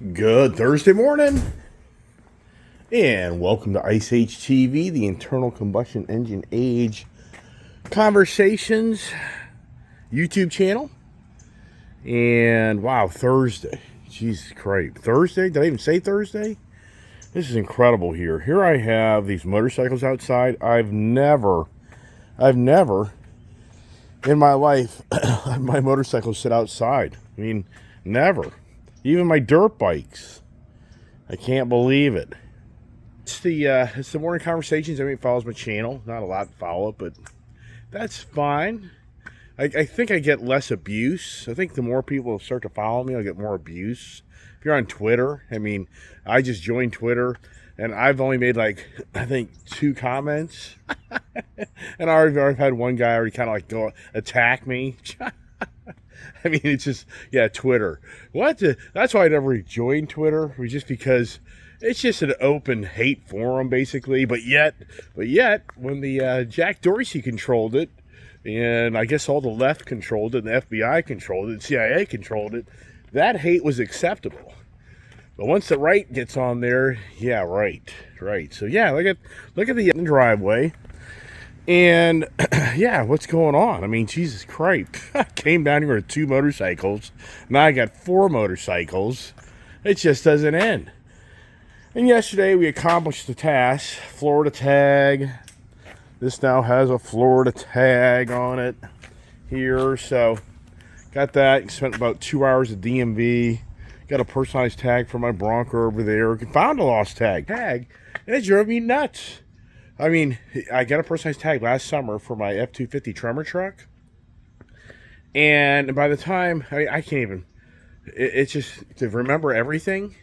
Good Thursday morning, and welcome to Ice Age TV, the internal combustion engine age conversations YouTube channel. And wow, Thursday. Jesus Christ. Thursday? Did I even say Thursday? This is incredible here. Here I have these motorcycles outside. I've never in my life my motorcycles sit outside. I mean, never. Even my dirt bikes. I can't believe it. It's the morning conversations. Everybody follows my channel. Not a lot to follow, but that's fine. I think I get less abuse. I think the more people start to follow me, I'll get more abuse. If you're on Twitter, I mean, I just joined Twitter, and I've only made I think 2 comments. And I've had one guy already kind of go attack me. I mean, it's just, Twitter. That's why I never joined Twitter, was just because it's just an open hate forum, basically. But yet, when the Jack Dorsey controlled it, and I guess all the left controlled it, and the FBI controlled it, and CIA controlled it, that hate was acceptable. But once the right gets on there, right. So look at the driveway. And what's going on? I mean, Jesus Christ. I came down here with 2 motorcycles. Now I got 4 motorcycles. It just doesn't end. And yesterday we accomplished the task. Florida tag. This now has a Florida tag on it here. So got that. Spent about 2 hours at DMV. Got a personalized tag for my Bronco over there. Found a lost tag. And it drove me nuts. I mean, I got a personalized tag last summer for my F-250 Tremor truck. And by the time, I can't even, it's just to remember everything.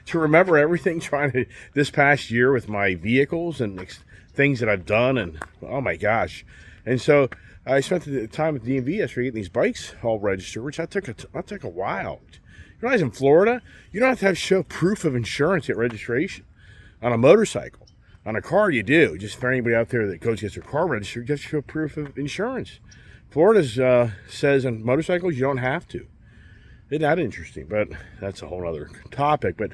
Trying to, this past year with my vehicles and things that I've done. And oh my gosh. And so I spent the time at DMV yesterday getting these bikes all registered, which that took a while. You realize in Florida, you don't have to show proof of insurance at registration on a motorcycle. On a car, you do. Just for anybody out there that goes gets their car registered, you have to show proof of insurance. Florida says on motorcycles you don't have to. Isn't that interesting? But that's a whole other topic. But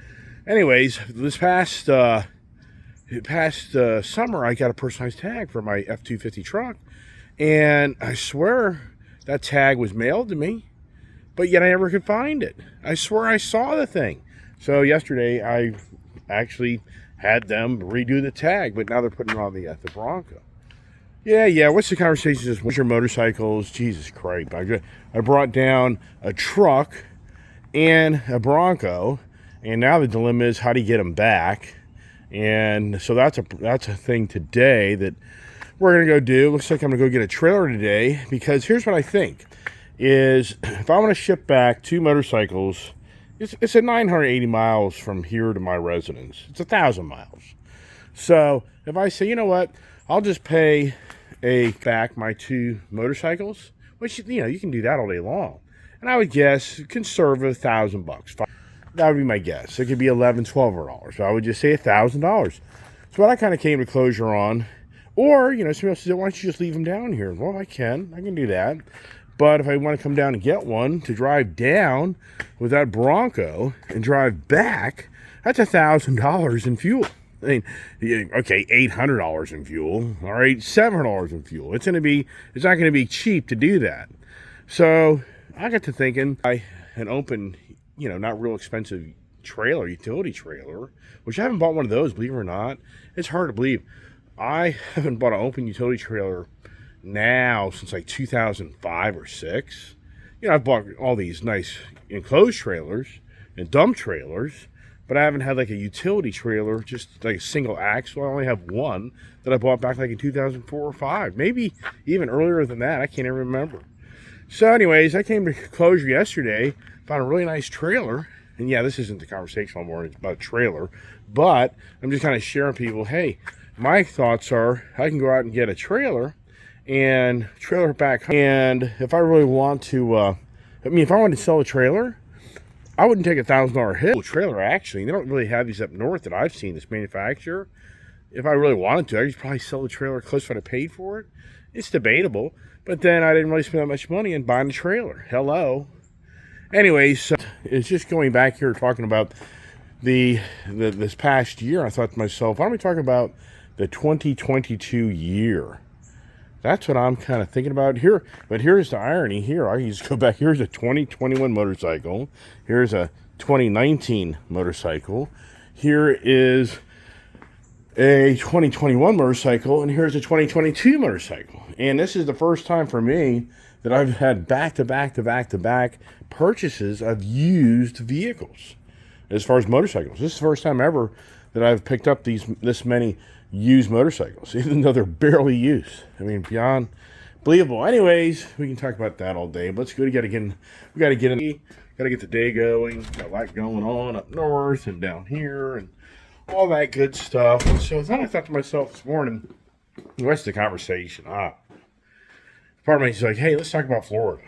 anyways, this past summer, I got a personalized tag for my F-250 truck. And I swear that tag was mailed to me. But yet I never could find it. I swear I saw the thing. So yesterday, I actually had them redo the tag, but now they're putting it on the Bronco. What's the conversation? What's your motorcycles? Jesus Christ. I brought down a truck and a Bronco, and now the dilemma is how do you get them back? And so that's a thing today that we're going to go do. Looks like I'm going to go get a trailer today, because here's what I think is if I want to ship back 2 motorcycles, it's at 980 miles from here to my residence. It's 1,000 miles. So if I say, you know what, I'll just pay back my 2 motorcycles, which, you can do that all day long. And I would guess conservative $1,000. That would be my guess. It could be $1,100, $1,200. So I would just say $1,000. So what I kind of came to closure on, or, somebody else says, why don't you just leave them down here? Well, I can do that. But if I want to come down and get one to drive down with that Bronco and drive back, that's $1,000 in fuel. I mean, okay, $800 in fuel. All right, $700 in fuel. It's not going to be cheap to do that. So I got to thinking, an open, not real expensive utility trailer, which I haven't bought one of those, believe it or not. It's hard to believe. I haven't bought an open utility trailer now since 2005 or 6. I've bought all these nice enclosed trailers and dump trailers, but I haven't had a utility trailer, just a single axle. I only have one that I bought back in 2004 or 5, maybe even earlier than that. I can't even remember. So anyways, I came to closure yesterday, found a really nice trailer. And this isn't the conversation anymore, it's about a trailer, but I'm just kind of sharing people, hey, my thoughts are I can go out and get a trailer and trailer back home. And if I really want to, if I wanted to sell a trailer, I wouldn't take $1,000 hit. Trailer, actually, they don't really have these up north that I've seen, this manufacturer. If I really wanted to, I could probably sell the trailer close to what I paid for it. It's debatable, but then I didn't really spend that much money in buying the trailer. Hello. Anyways, it's just going back here talking about this past year. I thought to myself, why don't we talk about the 2022 year? That's what I'm kind of thinking about here. But here's the irony here. I just go back. Here's a 2021 motorcycle. Here's a 2019 motorcycle. Here is a 2021 motorcycle. And here's a 2022 motorcycle. And this is the first time for me that I've had back-to-back purchases of used vehicles as far as motorcycles. This is the first time ever that I've picked up this many used motorcycles, even though they're barely used. I mean, beyond believable. Anyways, we can talk about that all day. But let's go. We got to get the day going. Got a lot going on up north and down here and all that good stuff. And so then I thought to myself this morning, what's the conversation? Part of me is like, hey, let's talk about Florida.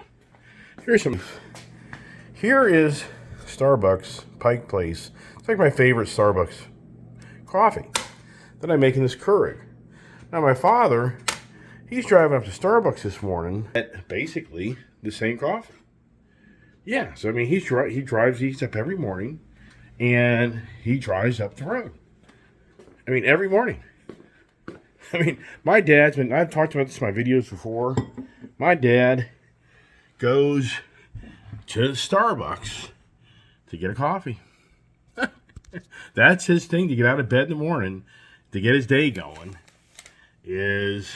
Here is Starbucks Pike Place. It's like my favorite Starbucks coffee that I make in this Keurig. Now my father, he's driving up to Starbucks this morning at basically the same coffee. Yeah, so I mean he drives these up every morning, and he drives up the road. I mean every morning. I mean my dad's been. I've talked about this in my videos before. My dad goes to Starbucks to get a coffee. That's his thing, to get out of bed in the morning, to get his day going, is,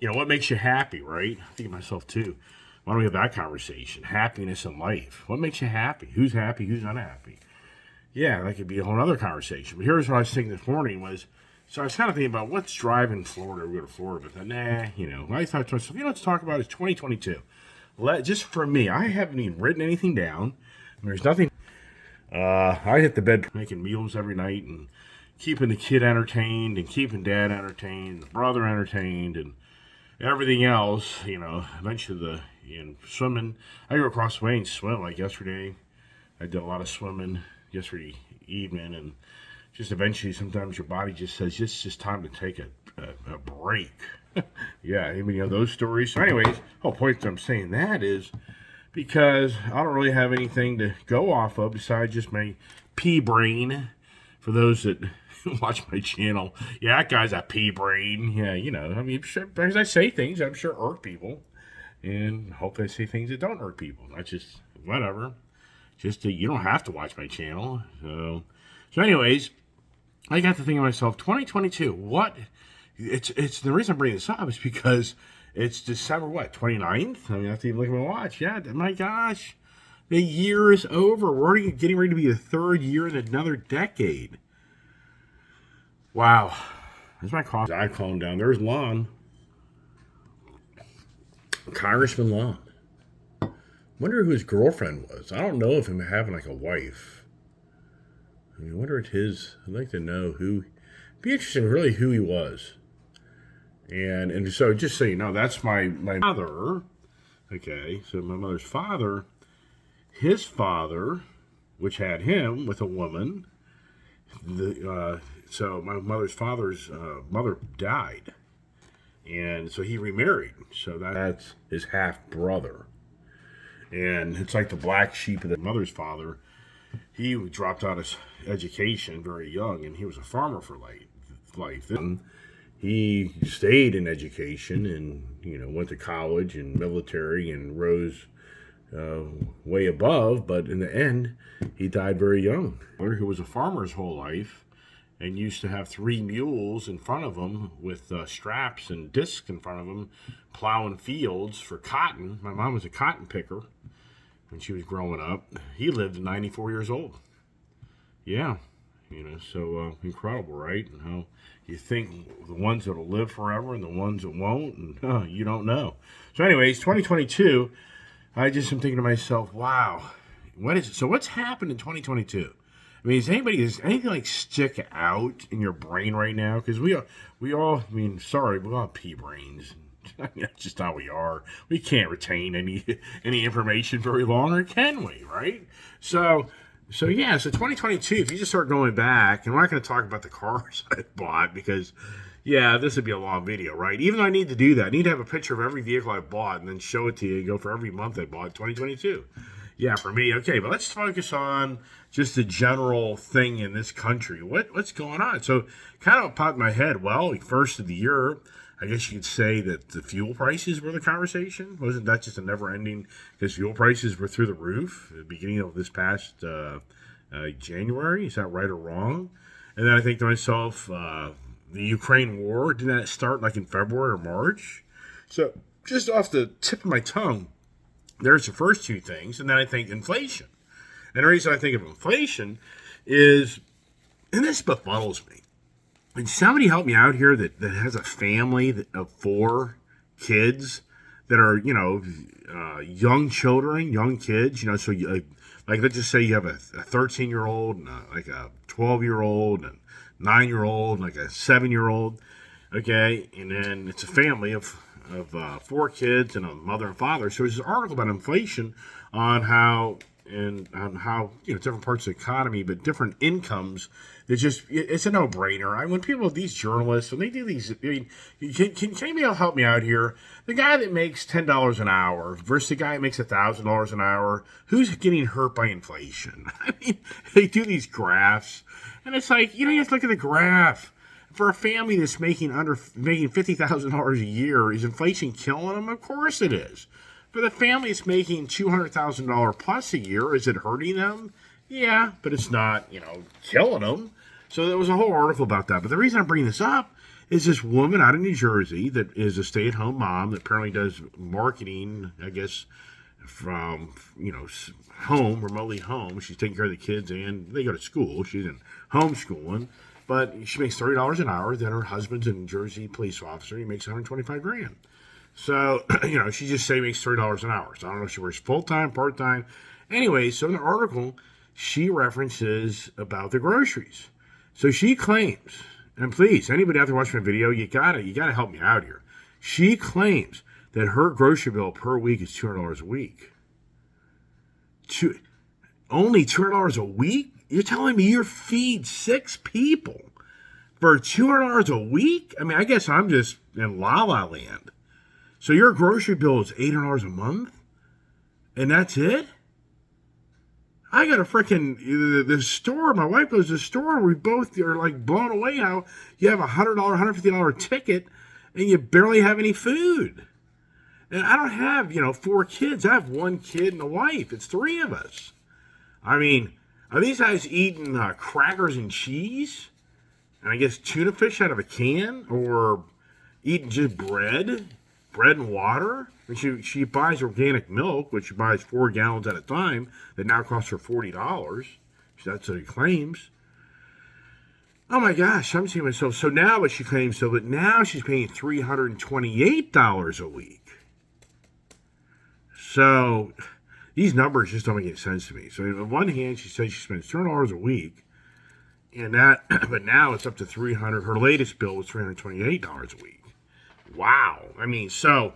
what makes you happy, right? I think of myself too. Why don't we have that conversation? Happiness in life. What makes you happy? Who's happy? Who's unhappy? Yeah, that could be a whole other conversation. But here's what I was thinking this morning was, so I was kind of thinking about what's driving Florida. We go to Florida, but I thought to myself, let's talk about is 2022. Just for me, I haven't even written anything down. There's nothing. I hit the bed making meals every night and keeping the kid entertained and keeping dad entertained, the brother entertained, and everything else. Eventually swimming. I go across the way and swim. Like yesterday, I did a lot of swimming yesterday evening, and just eventually sometimes your body just says it's just time to take a break. Yeah, I mean, those stories. So anyways, whole point I'm saying that is because I don't really have anything to go off of besides just my pea brain. For those that watch my channel, yeah, that guy's a pea brain. Yeah, I mean, sure, because I say things I'm sure irk people, and hopefully I say things that don't irk people. Not just whatever. Just you don't have to watch my channel. So anyways, I got to think of myself, 2022, what? It's the reason I'm bringing this up is because it's December, 29th? I mean, I have to even look at my watch. Yeah, my gosh. The year is over. We're already getting ready to be the third year in another decade. Wow. There's my coffee. I calmed down. There's Lon. Congressman Lon. Wonder who his girlfriend was. I don't know if him having like a wife. I wonder if I'd like to know who. It'd be interesting, really, who he was. And so, just so you know, that's my father. Okay, so my mother's father, his father, which had him with a woman. So my mother's father's mother died, and so he remarried. So that's his half brother, and it's like the black sheep of the mother's father. He dropped out of education very young, and he was a farmer for life. And he stayed in education and, went to college and military and rose way above. But in the end, he died very young. Who was a farmer his whole life and used to have 3 mules in front of him with straps and discs in front of him, plowing fields for cotton. My mom was a cotton picker when she was growing up. He lived to 94 years old. Yeah. So incredible, right? And how you think the ones that'll live forever and the ones that won't, and you don't know. So anyways, 2022, I just am thinking to myself, wow, what is it? So what's happened in 2022? I mean, does anything like stick out in your brain right now? Because we all, I mean, sorry, we all have pea brains. I mean, that's just how we are. We can't retain any information very long, or can we, right? So 2022, if you just start going back, and we're not going to talk about the cars I bought because, this would be a long video, right? Even though I need to do that, I need to have a picture of every vehicle I bought and then show it to you and go for every month I bought 2022. Yeah, for me, okay, but let's focus on just the general thing in this country. What's going on? So, kind of popped in my head. Well, first of the year, I guess you could say that the fuel prices were the conversation. Wasn't that just a never-ending? Because fuel prices were through the roof at the beginning of this past January. Is that right or wrong? And then I think to myself, the Ukraine war, didn't that start like in February or March? So, just off the tip of my tongue, there's the first two things, and then I think inflation. And the reason I think of inflation is, and this befuddles me. And somebody help me out here that has a family of 4 kids that are, young children, young kids. So like let's just say you have a 13-year-old, and like a 12-year-old, and 9-year-old, like a 7-year-old. Okay, and then it's a family of 4 kids and a mother and father. So there's an article about inflation on how different parts of the economy, but different incomes. It's a no-brainer. When people, these journalists, when they do these, can anybody help me out here? The guy that makes $10 an hour versus the guy that makes $1,000 an hour, who's getting hurt by inflation? They do these graphs, and it's like, you have to look at the graph. For a family that's making $50,000 a year, is inflation killing them? Of course it is. For the family that's making $200,000 plus a year, is it hurting them? Yeah, but it's not, killing them. So there was a whole article about that. But the reason I'm bringing this up is this woman out of New Jersey that is a stay-at-home mom that apparently does marketing, I guess, from, home, remotely home. She's taking care of the kids and they go to school. She's in homeschooling. But she makes $30 an hour. Then her husband's a New Jersey police officer. He makes $125,000. So, she just say makes $30 an hour. So I don't know if she works full-time, part-time. Anyway, so in the article, she references about the groceries. So she claims, and please, anybody out there watching my video, you gotta help me out here. She claims that her grocery bill per week is $200 a week. Only $200 a week? You're telling me you feed 6 people for $200 a week? I guess I'm just in La La Land. So your grocery bill is $800 a month? And that's it? I got a freaking, the store, my wife goes to the store, and we both are like blown away how you have a $100, $150 ticket, and you barely have any food. And I don't have, 4 kids. I have 1 kid and a wife. It's 3 of us. Are these guys eating crackers and cheese? And I guess tuna fish out of a can? Or eating just bread and water? And she buys organic milk, which she buys 4 gallons at a time, that now costs her $40. That's what she claims. Oh my gosh, I'm seeing myself. So now what she claims, but now she's paying $328 a week. So these numbers just don't make any sense to me. So on one hand, she says she spends $200 a week, and but now it's up to $300. Her latest bill was $328 a week. Wow. So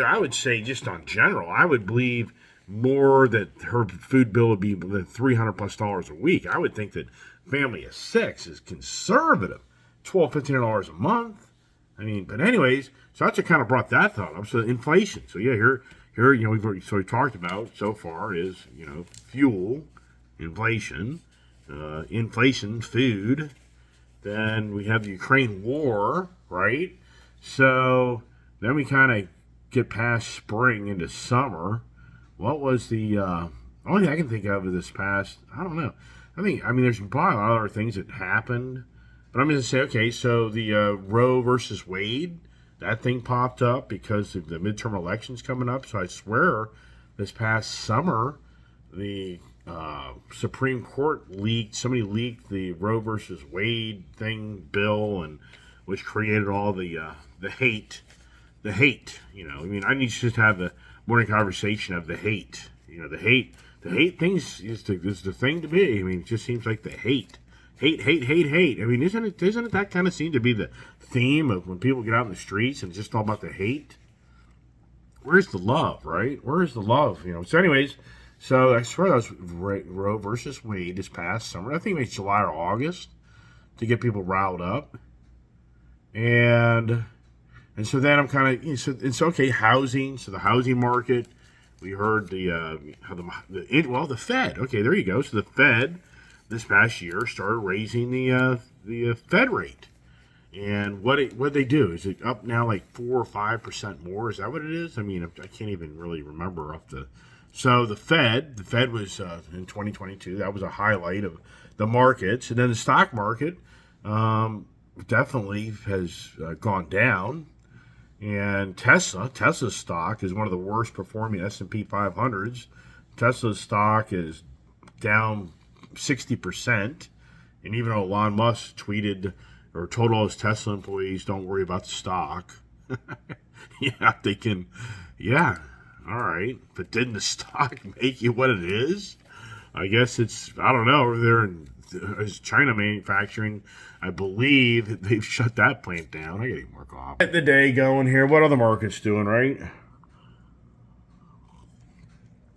I would say just on general, I would believe more that her food bill would be than $300+ a week. I would think that family of 6 is conservative, $1,200, $1,500 a month. But anyways, so that's what kind of brought that thought up. So inflation. So yeah, here, we talked about so far is, fuel, inflation, food. Then we have the Ukraine war, right? So then we kind of get past spring into summer. What was the only thing I can think of this past? I don't know. There's probably a lot of other things that happened, but I'm going to say, okay, so the Roe versus Wade, that thing popped up because of the midterm elections coming up. So I swear, this past summer, the Supreme Court somebody leaked the Roe versus Wade bill, and which created all the hate. The hate, I need to just have the morning conversation of the hate. The hate things is the thing to be. It just seems like the hate. Isn't it that kind of seem to be the theme of when people get out in the streets and it's just all about the hate? Where's the love, right? Where's the love? So anyways, so I swear that was Roe versus Wade this past summer. I think it was July or August to get people riled up. And so then I'm kind of, it's okay, housing. So the housing market We heard the Fed. Okay, there you go. So the Fed this past year started raising the Fed rate. And what they do? Is it up now like 4 or 5% more? Is that what it is? I mean, I can't even really remember off the. So the Fed was in 2022. That was a highlight of the markets, and then the stock market definitely has gone down. And Tesla's stock is one of the worst performing S&P 500s. Tesla's stock is down 60%. And even though Elon Musk tweeted or told all his Tesla employees, don't worry about the stock. Yeah, they can. Yeah, all right. But didn't the stock make you what it is? I guess I don't know, over there in China manufacturing. I believe they've shut that plant down. I gotta get more coffee. Get the day going here. What are the markets doing, right?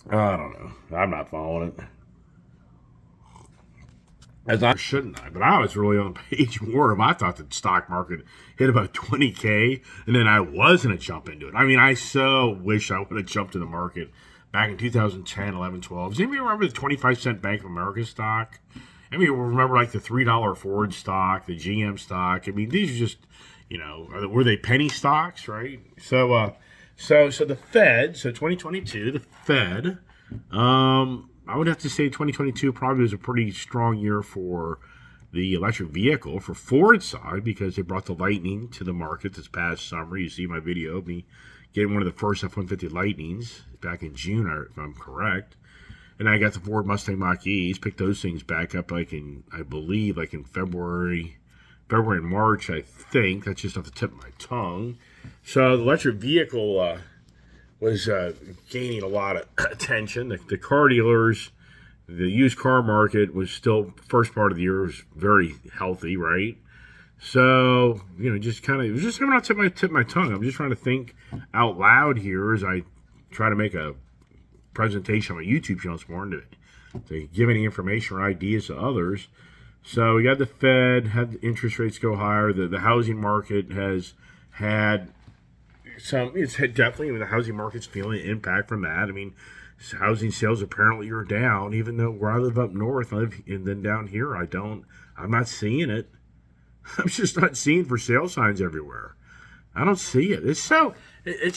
I don't know. I'm not following it. Shouldn't I? But I was really on the page more of I thought the stock market hit about 20K, and then I was going to jump into it. I mean, I so wish I would have jumped in the market back in 2010, 11, 12. Does anybody remember the 25-cent Bank of America stock? I mean, remember like the $3 Ford stock, the GM stock. I mean, these are just, were they penny stocks, right? So the Fed, so 2022, the Fed, I would have to say 2022 probably was a pretty strong year for the electric vehicle for Ford's side because they brought the Lightning to the market this past summer. You see my video of me getting one of the first F-150 Lightnings back in June, if I'm correct. And I got the Ford Mustang Mach-E's, picked those things back up I believe in February and March, I think. That's just off the tip of my tongue. So the electric vehicle was gaining a lot of attention. The car dealers, the used car market was still, first part of the year was very healthy, right? So, just kind of, it was just coming out tip of my tongue. I'm just trying to think out loud here as I try to make a presentation on my YouTube channel this morning to give any information or ideas to others. So we got the Fed, had the interest rates go higher. The housing market has had it's definitely the housing market's feeling an impact from that. I mean, housing sales apparently are down, even though where I live up north, and then down here, I'm not seeing it. I'm just not seeing for sale signs everywhere. I don't see it. It's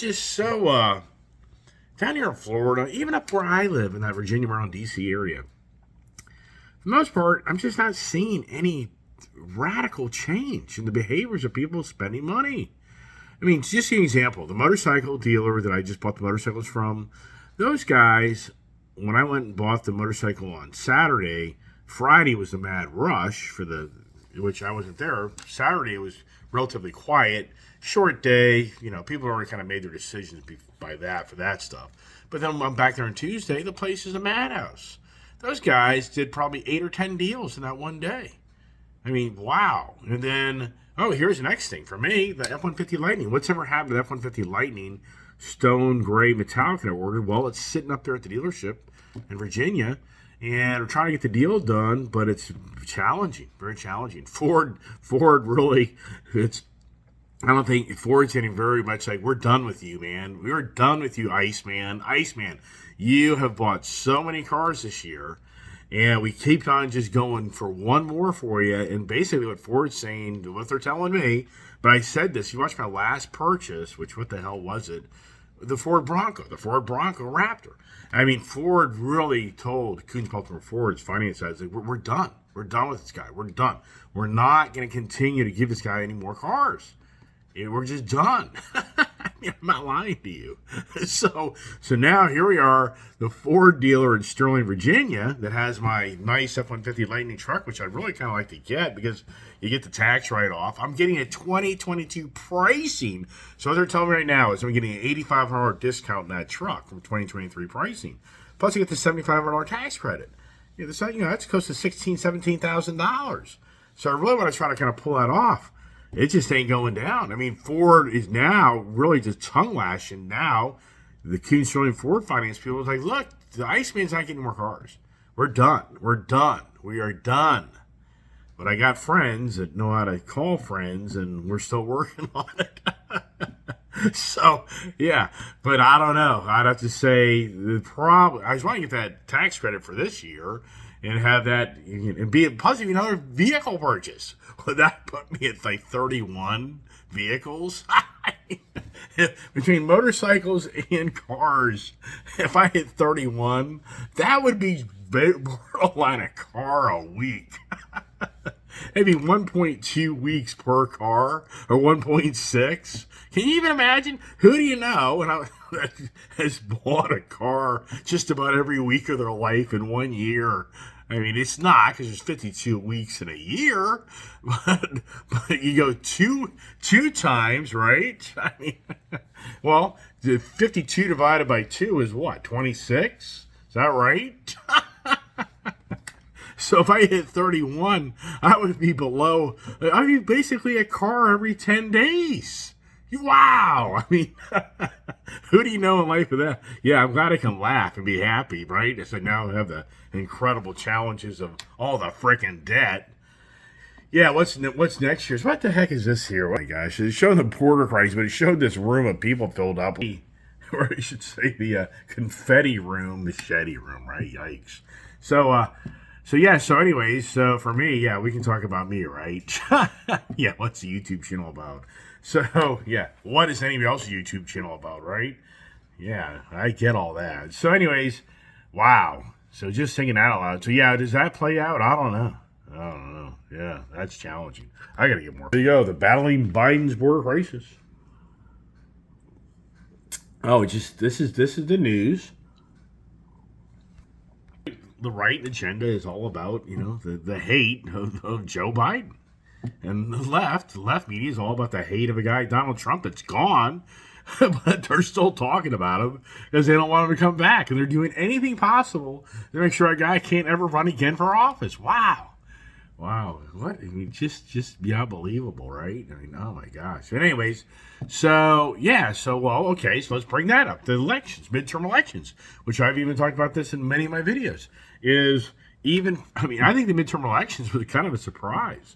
just so, down here in Florida, even up where I live in that Virginia, Maryland, D.C. area, for the most part, I'm just not seeing any radical change in the behaviors of people spending money. I mean, just an example, the motorcycle dealer that I just bought the motorcycles from, those guys, when I went and bought the motorcycle on Saturday, Friday was the mad rush which I wasn't there. Saturday it was relatively quiet, short day. People already kind of made their decisions for that stuff. But then I'm back there on Tuesday, the place is a madhouse. Those guys did probably 8 or 10 deals in that one day. I mean, wow. And then, here's the next thing for me, the F-150 Lightning. What's ever happened to the F-150 Lightning stone gray metallic that I ordered? Well, it's sitting up there at the dealership in Virginia, and we're trying to get the deal done, but it's challenging, very challenging. Ford really, I don't think Ford's getting very much like, we're done with you, man. We're done with you, Iceman. Iceman, you have bought so many cars this year, and we keep on just going for one more for you. And basically what Ford's saying, what they're telling me, but I said this, you watched my last purchase, which what the hell was it? The Ford Bronco Raptor. I mean, Ford really told Koons Baltimore Ford's finance guys, we're done. We're done with this guy. We're done. We're not going to continue to give this guy any more cars. We're just done. I mean, I'm not lying to you. So now here we are, the Ford dealer in Sterling, Virginia, that has my nice F-150 Lightning truck, which I'd really kind of like to get because you get the tax write-off. I'm getting a 2022 pricing. So what they're telling me right now is I'm getting an $8,500 discount in that truck from 2023 pricing. Plus you get the $7,500 tax credit. That's close to $16,000, $17,000. So I really want to try to kind of pull that off. It just ain't going down. I mean, Ford is now really just tongue lashing. Now, the Koons Sterling Ford finance people is like, look, the Iceman's not getting more cars. We're done. We're done. We are done. But I got friends that know how to call friends, and we're still working on it. So yeah, but I don't know. I'd have to say the problem. I just want to get that tax credit for this year and have that and be plus even another vehicle purchase. Would that put me at like 31 vehicles? Between motorcycles and cars, if I hit 31, that would be borderline a car a week. Maybe 1.2 weeks per car or 1.6. Can you even imagine? Who do you know that has bought a car just about every week of their life in 1 year? I mean, it's not because there's 52 weeks in a year, but you go two times, right? I mean, well, the 52 divided by 2 is what, 26? Is that right? So if I hit 31, I would be below. I mean, basically a car every 10 days. Wow. I mean, who do you know in life of that? Yeah, I'm glad I can laugh and be happy, right? So now I have the incredible challenges of all the freaking debt. Yeah, what's next year's? What the heck is this here? Oh my gosh, it's showing the border crisis, but it showed this room of people filled up. Or I should say the confetti room, machete room, right? Yikes. So anyways, for me, yeah, we can talk about me, right? Yeah, what's the YouTube channel about? So, yeah, what is anybody else's YouTube channel about, right? Yeah, I get all that. So anyways, wow. So just thinking that out loud. So yeah, does that play out? I don't know. Yeah, that's challenging. I gotta get more. There you go, the battling Biden's border crisis. Oh, this is the news. The right agenda is all about, the hate of Joe Biden. And the left media is all about the hate of a guy, Donald Trump, that's gone. But they're still talking about him because they don't want him to come back. And they're doing anything possible to make sure a guy can't ever run again for office. Wow. What? I mean, just be unbelievable, right? I mean, oh my gosh. But anyways, okay, so let's bring that up. The elections, midterm elections, which I've even talked about this in many of my videos, I think the midterm elections was kind of a surprise,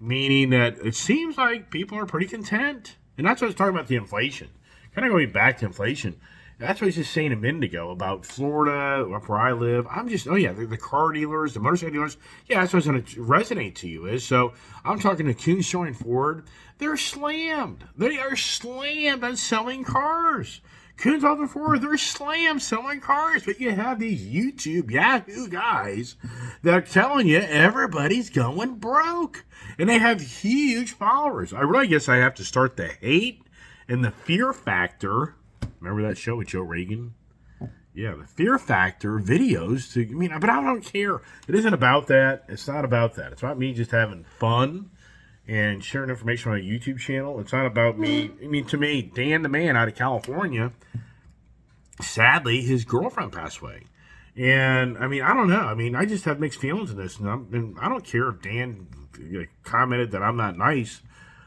meaning that it seems like people are pretty content. And that's what I was talking about, the inflation. Kind of going back to inflation. That's what I was just saying a minute ago about Florida, where I live. The car dealers, the motorcycle dealers. Yeah, that's what's going to resonate to you is. So I'm talking to Kuhn Showing Ford. They're slammed. They are slammed on selling cars. Kuhn's Auto Ford, they're slammed selling cars. But you have these YouTube Yahoo guys that are telling you everybody's going broke. And they have huge followers. I really guess I have to start the hate and the fear factor. Remember that show with Joe Rogan? Yeah, the fear factor videos. But I don't care. It isn't about that. It's not about that. It's about me just having fun and sharing information on a YouTube channel. It's not about me. To me, Dan the man out of California, sadly, his girlfriend passed away. And, I don't know. I just have mixed feelings in this. And I don't care if Dan commented that I'm not nice.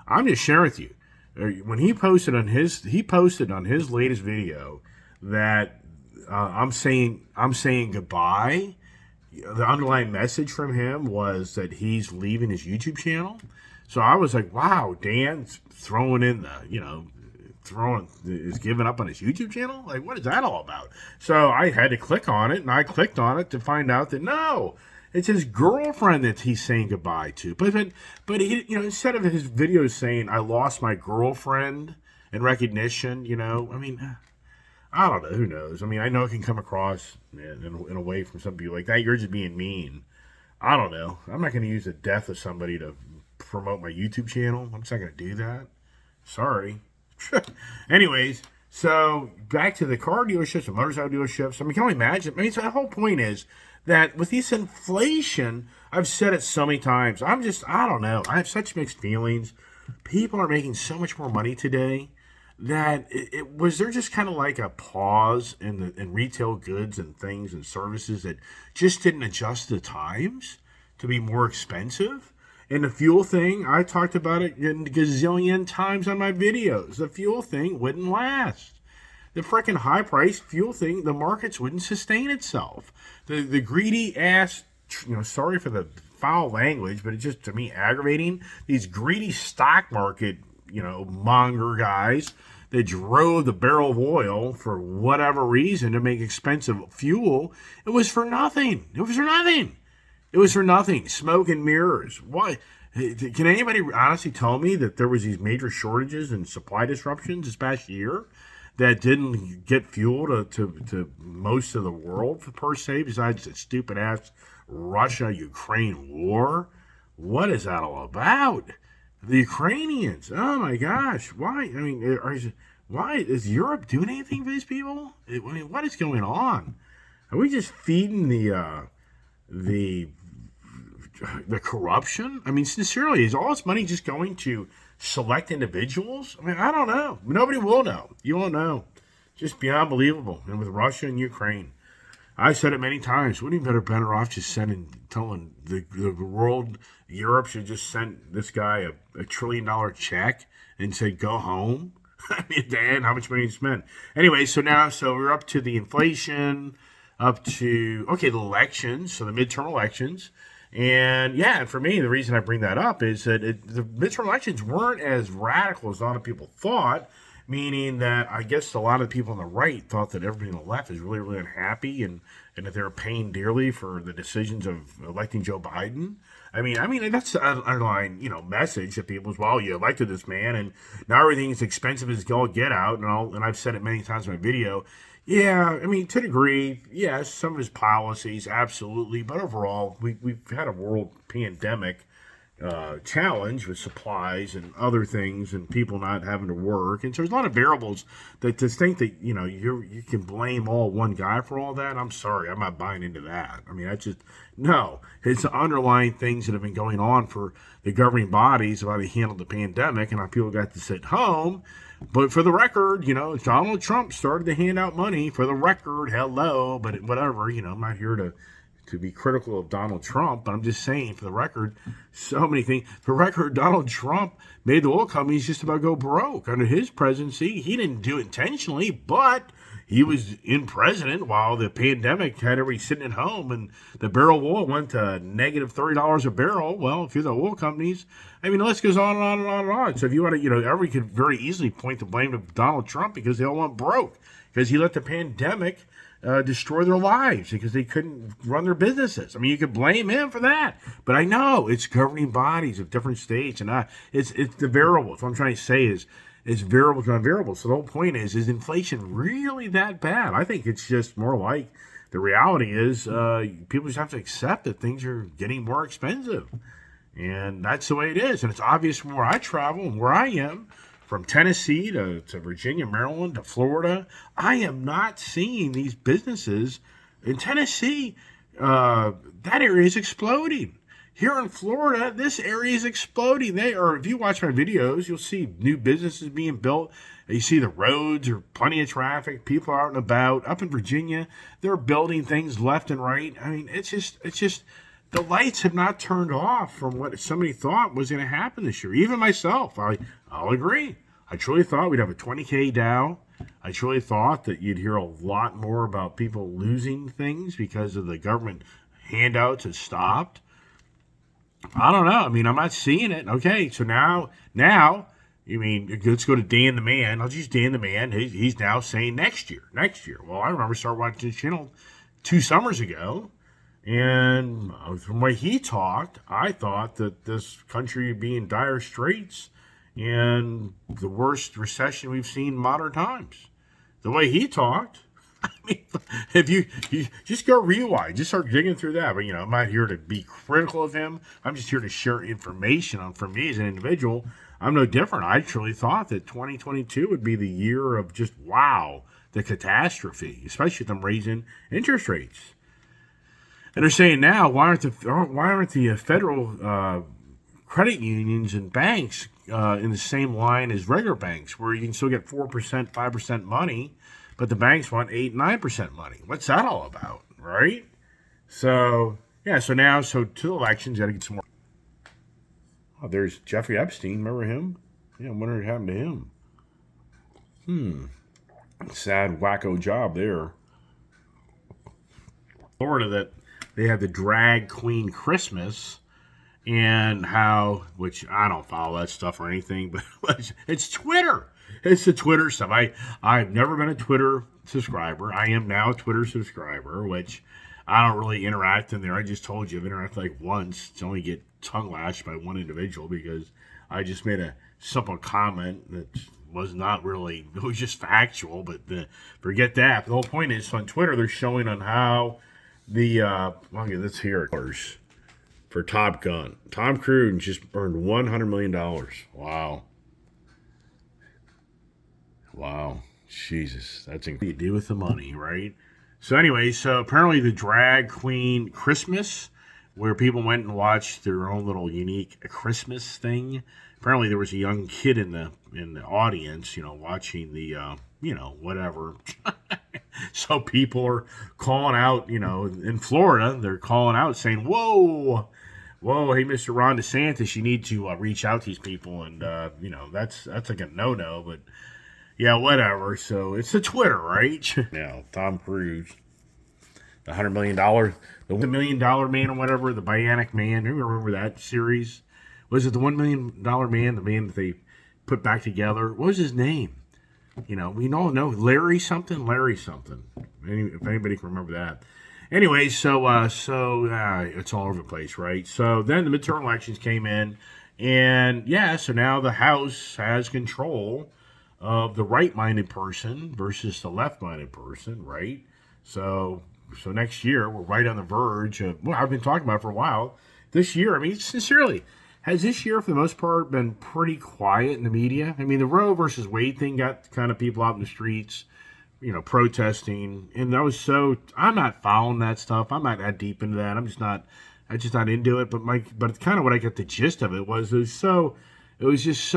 I'm just sharing with you. When he posted on his latest video that I'm saying goodbye. The underlying message from him was that he's leaving his YouTube channel. So I was like, wow, Dan's is giving up on his YouTube channel? Like, what is that all about? So I had to click on it, and I clicked on it to find out that no, it's his girlfriend that he's saying goodbye to. But he, instead of his videos saying, I lost my girlfriend in recognition, I don't know. Who knows? I know it can come across in a way from some people like that. You're just being mean. I don't know. I'm not going to use the death of somebody to promote my YouTube channel. I'm just not going to do that. Sorry. Anyways, so back to the car dealerships and motorcycle dealerships. Can you only imagine? So the whole point is that with this inflation, I've said it so many times. I don't know. I have such mixed feelings. People are making so much more money today that was there just kind of like a pause in retail goods and things and services that just didn't adjust to the times to be more expensive. And the fuel thing, I talked about it a gazillion times on my videos. The fuel thing wouldn't last. The freaking high-priced fuel thing, the markets wouldn't sustain itself. The greedy ass, sorry for the foul language, but it's just, to me, aggravating. These greedy stock market, monger guys that drove the barrel of oil for whatever reason to make expensive fuel, it was for nothing. It was for nothing. It was for nothing. Smoke and mirrors. Why? Can anybody honestly tell me that there was these major shortages and supply disruptions this past year that didn't get fuel to most of the world, per se, besides the stupid ass Russia-Ukraine war? What is that all about? The Ukrainians. Oh my gosh. Why? I mean, why is Europe doing anything for these people? I mean, what is going on? Are we just feeding the corruption? I mean, sincerely, is all this money just going to select individuals? I mean, I don't know. Nobody will know. You won't know. Just beyond believable. And with Russia and Ukraine, I've said it many times. Wouldn't you better off just telling the world, Europe should just send this guy a $1 trillion check and say, go home? I mean, Dan, how much money you spend? Anyway, so we're up to the inflation, up to, the elections, so the midterm elections. And yeah, for me, the reason I bring that up is that the midterm elections weren't as radical as a lot of people thought, meaning that I guess a lot of people on the right thought that everybody on the left is really, really unhappy and that they're paying dearly for the decisions of electing Joe Biden. I mean, that's the underlying, message that people is, well, you elected this man and now everything is expensive as all get out. And I've said it many times in my video. Yeah, I mean, to a degree, yes, some of his policies, absolutely. But overall, we've had a world pandemic challenge with supplies and other things and people not having to work. And so there's a lot of variables that to think that, you can blame all one guy for all that. I'm sorry, I'm not buying into that. I mean, no. It's the underlying things that have been going on for the governing bodies of how they handled the pandemic and how people got to sit home. But for the record, Donald Trump started to hand out money. For the record, hello, but whatever, I'm not here to be critical of Donald Trump, but I'm just saying, for the record, so many things. For the record, Donald Trump made the oil companies just about go broke under his presidency. He didn't do it intentionally, but he was in president while the pandemic had everybody sitting at home and the barrel of oil went to negative $30 a barrel. Well, if you're the oil companies, I mean, the list goes on and on and on and on. So if you want to, everybody could very easily point the blame to Donald Trump because they all went broke because he let the pandemic destroy their lives because they couldn't run their businesses. I mean, you could blame him for that, but I know it's governing bodies of different states, and it's the variables. What I'm trying to say is variables on variables. So the whole point is inflation really that bad? I think it's just more like the reality is people just have to accept that things are getting more expensive, and that's the way it is. And it's obvious from where I travel and where I am. From Tennessee to Virginia, Maryland to Florida, I am not seeing these businesses in Tennessee. That area is exploding. Here in Florida, this area is exploding. If you watch my videos, you'll see new businesses being built. You see the roads are plenty of traffic. People are out and about. Up in Virginia, they're building things left and right. I mean, it's just. The lights have not turned off from what somebody thought was going to happen this year. Even myself, I'll agree. I truly thought we'd have a 20K Dow. I truly thought that you'd hear a lot more about people losing things because of the government handouts had stopped. I don't know. I mean, I'm not seeing it. Okay, so now, let's go to Dan the Man. I'll use Dan the Man. He's now saying next year. Well, I remember starting watching this channel 2 summers ago. And from the way he talked, I thought that this country would be in dire straits and the worst recession we've seen in modern times. The way he talked, I mean, if you just go rewind, just start digging through that. But, I'm not here to be critical of him. I'm just here to share information for me as an individual. I'm no different. I truly thought that 2022 would be the year of just, wow, the catastrophe, especially with them raising interest rates. And they're saying now, why aren't the federal credit unions and banks in the same line as regular banks, where you can still get 4%, 5% money, but the banks want 8, 9% money? What's that all about, right? So to the elections, you got to get some more. Oh, there's Jeffrey Epstein. Remember him? Yeah, I wonder what happened to him. Sad, wacko job there. Florida, that they have the drag queen Christmas, and which I don't follow that stuff or anything, but it's Twitter. It's the Twitter stuff. I've never been a Twitter subscriber. I am now a Twitter subscriber, which I don't really interact in there. I just told you I've interacted like once to only get tongue lashed by one individual because I just made a simple comment that was not really, it was just factual, but forget that. The whole point is on Twitter, they're showing on how let's hear it. For Top Gun. Tom Cruise just earned $100 million. Wow. Wow. Jesus. That's incredible. You do with the money, right? So anyway, so apparently the drag queen Christmas, where people went and watched their own little unique Christmas thing. Apparently there was a young kid in the audience, watching the whatever. So people are calling out, in Florida, they're calling out saying, whoa, hey, Mr. Ron DeSantis, you need to reach out to these people. And, that's like a no-no, but yeah, whatever. So it's the Twitter, right? Now, Tom Cruise, the $100 million, the $1 million man or whatever, the Bionic Man. You remember that series? Was it the $1 million man, the man that they put back together? What was his name? We all know Larry something. If anybody can remember that. Anyway, so it's all over the place, right? So then the midterm elections came in, and so now the House has control of the right-minded person versus the left-minded person, right? So next year we're right on the verge of I've been talking about it for a while. This year, I mean, sincerely, has this year, for the most part, been pretty quiet in the media? I mean, the Roe versus Wade thing got kind of people out in the streets, protesting. And I'm not following that stuff. I'm not that deep into that. I'm just not into it. But kind of what I got the gist of it was just so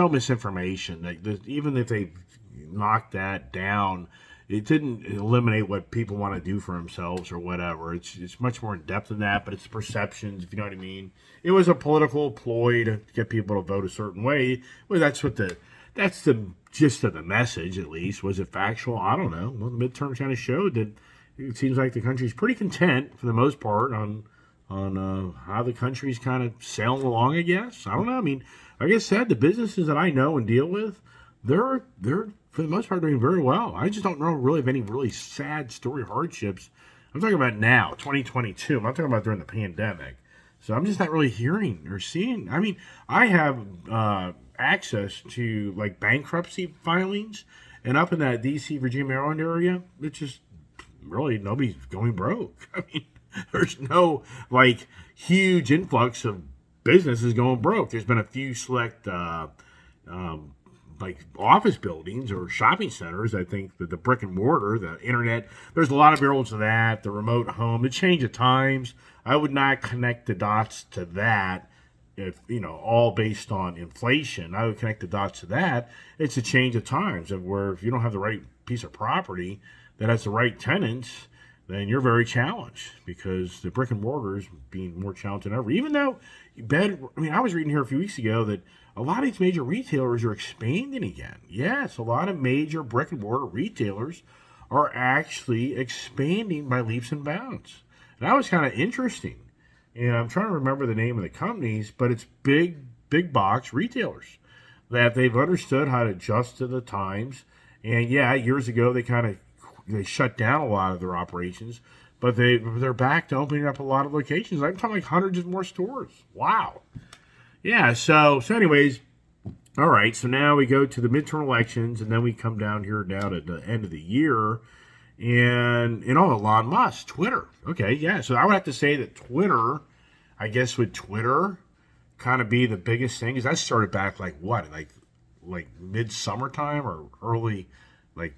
misinformation. Even if they knocked that down, it didn't eliminate what people want to do for themselves or whatever. It's much more in depth than that, but it's perceptions, if you know what I mean. It was a political ploy to get people to vote a certain way. Well, that's the gist of the message, at least. Was it factual? I don't know. Well, the midterms kind of showed that it seems like the country's pretty content for the most part on how the country's kind of sailing along, I guess. I don't know. I mean, like I said, the businesses that I know and deal with, they're for the most part doing very well. I just don't know really of any really sad story hardships. I'm talking about now, 2022. I'm not talking about during the pandemic. So I'm just not really hearing or seeing. I mean, I have access to like bankruptcy filings, and up in that D.C., Virginia, Maryland area, it's just really nobody's going broke. I mean, there's no like huge influx of businesses going broke. There's been a few select like office buildings or shopping centers. I think that the brick and mortar, the internet, there's a lot of variables to that, the remote home, the change of times. I would not connect the dots to that if, all based on inflation. I would connect the dots to that. It's a change of times of where if you don't have the right piece of property that has the right tenants, then you're very challenged because the brick and mortar is being more challenged than ever. Even though I was reading here a few weeks ago that a lot of these major retailers are expanding again. Yes, a lot of major brick and mortar retailers are actually expanding by leaps and bounds. And that was kind of interesting. And I'm trying to remember the name of the companies, but it's big box retailers that they've understood how to adjust to the times. And years ago they shut down a lot of their operations, but they're back to opening up a lot of locations. I'm talking like hundreds of more stores. Wow. Yeah, so anyways, all right, so now we go to the midterm elections, and then we come down here now to the end of the year, and Elon Musk, Twitter. Okay, yeah, so I would have to say that Twitter, I guess would Twitter kind of be the biggest thing? Because that started back like mid-summertime or early, like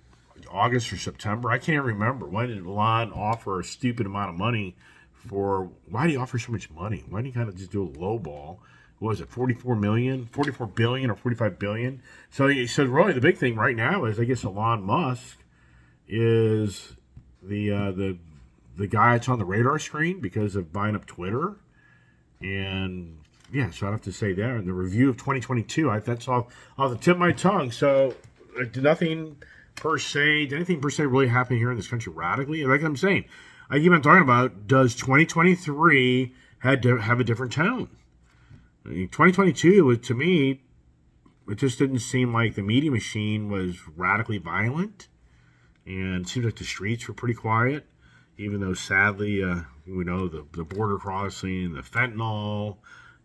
August or September. I can't remember. When did Elon offer a stupid amount of money why do you offer so much money? Why do you kind of just do a low ball? What was it, 44 billion or 45 billion? So really the big thing right now is I guess Elon Musk is the guy that's on the radar screen because of buying up Twitter. And so I'd have to say there in the review of 2022, that's all off the tip of my tongue. So did anything per se really happen here in this country radically? Like I'm saying, I keep on talking about, does 2023 had to have a different tone? 2022 was, to me, it just didn't seem like the Media Machine was radically violent, and it seems like the streets were pretty quiet, even though sadly, we know the border crossing, the fentanyl,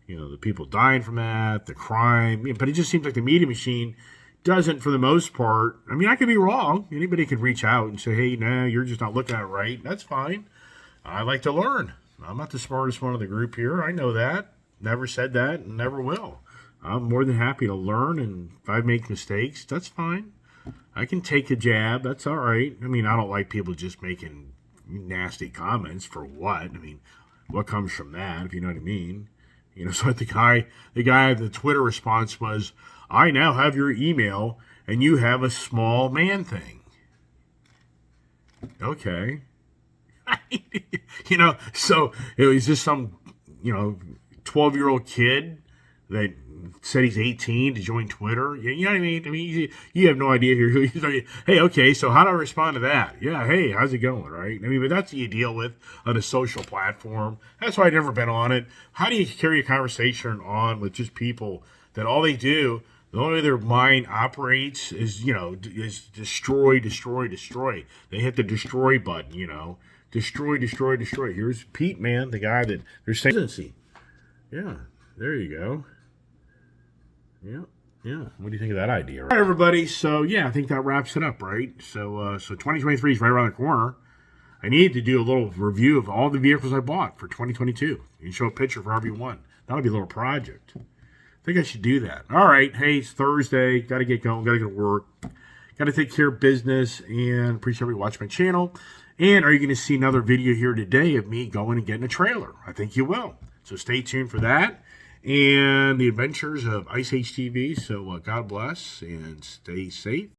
the people dying from that, the crime. But it just seems like the Media Machine doesn't, for the most part. I mean, I could be wrong. Anybody could reach out and say, hey, nah, you're just not looking at it right. That's fine. I like to learn. I'm not the smartest one of the group here. I know that. Never said that and never will. I'm more than happy to learn, and if I make mistakes, that's fine. I can take a jab. That's all right. I mean, I don't like people just making nasty comments. For what? I mean, what comes from that, if you know what I mean? So the guy, the Twitter response was, I now have your email, and you have a small man thing. Okay. So it was just some, 12-year-old kid that said he's 18 to join Twitter. You know what I mean? I mean, you have no idea here. Hey, okay, so how do I respond to that? Yeah, hey, how's it going, right? I mean, but that's what you deal with on a social platform. That's why I've never been on it. How do you carry a conversation on with just people that all they do, the only way their mind operates is, is destroy, destroy, destroy. They hit the destroy button, Destroy, destroy, destroy. Here's Pete, man, the guy that there's presidency. Yeah, there you go. Yeah. What do you think of that idea? Right? All right, everybody. So, yeah, I think that wraps it up, right? So 2023 is right around the corner. I need to do a little review of all the vehicles I bought for 2022. You can show a picture for every one. That'll be a little project. I think I should do that. All right. Hey, it's Thursday. Got to get going. Got to get to work. Got to take care of business. And appreciate everybody watching my channel. And are you going to see another video here today of me going and getting a trailer? I think you will. So stay tuned for that. And the adventures of Ice Age TV. So God bless and stay safe.